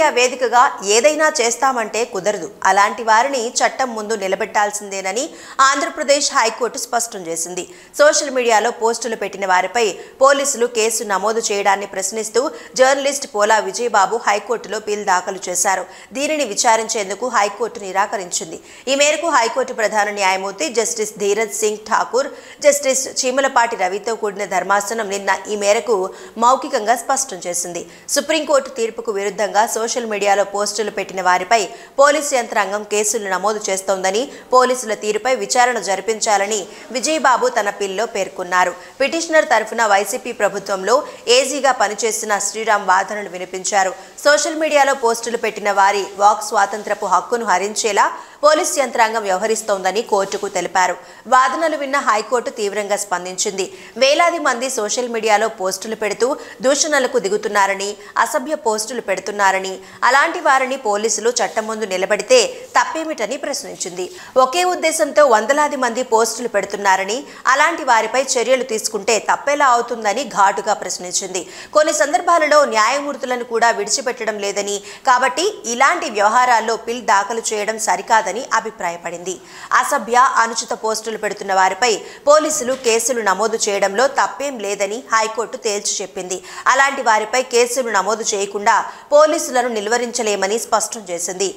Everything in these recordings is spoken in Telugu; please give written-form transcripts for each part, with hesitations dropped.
మీడియా వేదికగా ఏదైనా చేస్తామంటే కుదరదు. అలాంటి వారిని చట్టం ముందు నిలబెట్టాల్సిందేనని ఆంధ్రప్రదేశ్ హైకోర్టు స్పష్టం చేసింది. సోషల్ మీడియాలో పోస్టులు పెట్టిన వారిపై పోలీసులు కేసు నమోదు చేయడాన్ని ప్రశ్నిస్తూ జర్నలిస్ట్ పోలా విజయబాబు హైకోర్టులో పిల్ దాఖలు చేశారు. దీనిని విచారించేందుకు హైకోర్టు నిరాకరించింది. ఈ మేరకు హైకోర్టు ప్రధాన న్యాయమూర్తి జస్టిస్ ధీరజ్ సింగ్ ఠాకూర్, జస్టిస్ చీమలపాటి రవితో కూడిన ధర్మాసనం నిన్న ఈ మేరకు మౌఖికంగా స్పష్టం చేసింది. సుప్రీంకోర్టు తీర్పుకు విరుద్ధంగా సోషల్ మీడియాలో పోస్టులు పెట్టిన వారిపై పోలీసు యంత్రాంగం కేసులు నమోదు చేస్తోందని, పోలీసుల తీరుపై విచారణ జరిపించాలని విజయబాబు తన పిల్లో పేర్కొన్నారు. పిటిషనర్ తరఫున వైసీపీ ప్రభుత్వంలో ఏజీగా పనిచేసిన శ్రీరామ్ వాదనలు వినిపించారు. సోషల్ మీడియాలో పోస్టులు పెట్టిన వారి వాక్ స్వాతంత్రపు హక్కును హరించేలా పోలీసు యంత్రాంగం వ్యవహరిస్తోందని కోర్టుకు తెలిపారు. వాదనలు విన్న హైకోర్టు తీవ్రంగా స్పందించింది. వేలాది మంది సోషల్ మీడియాలో పోస్టులు పెడుతూ దూషణలకు దిగుతున్నారని, అసభ్య పోస్టులు పెడుతున్నారని, అలాంటి వారిని పోలీసులు చట్టం ముందు నిలబడితే తప్పేమిటని ప్రశ్నించింది. ఒకే ఉద్దేశంతో వందలాది మంది పోస్టులు పెడుతున్నారని, అలాంటి వారిపై చర్యలు తీసుకుంటే తప్పేలా అవుతుందని ఘాటుగా ప్రశ్నించింది. కొన్ని సందర్భాలలో న్యాయమూర్తులను కూడా విడిచిపెట్టడం లేదని, కాబట్టి ఇలాంటి వ్యవహారాల్లో పిల్ దాఖలు చేయడం సరికాదని అభిప్రాయపడింది. అసభ్య, అనుచిత పోస్టులు పెడుతున్న వారిపై పోలీసులు కేసులు నమోదు చేయడంలో తప్పేం లేదని హైకోర్టు తేల్చి చెప్పింది. అలాంటి వారిపై కేసులు నమోదు చేయకుండా పోలీసులను నిలువరించలేమని స్పష్టం చేసింది.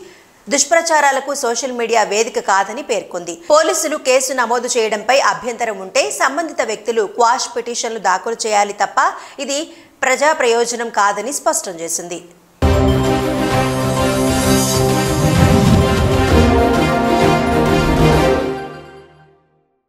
దుష్ప్రచారాలకు సోషల్ మీడియా వేదిక కాదని పేర్కొంది. పోలీసులు కేసు నమోదు చేయడంపై అభ్యంతరం ఉంటే సంబంధిత వ్యక్తులు క్వాష్ పిటిషన్లు దాఖలు చేయాలి తప్ప ఇది ప్రజా ప్రయోజనం కాదని స్పష్టం చేసింది.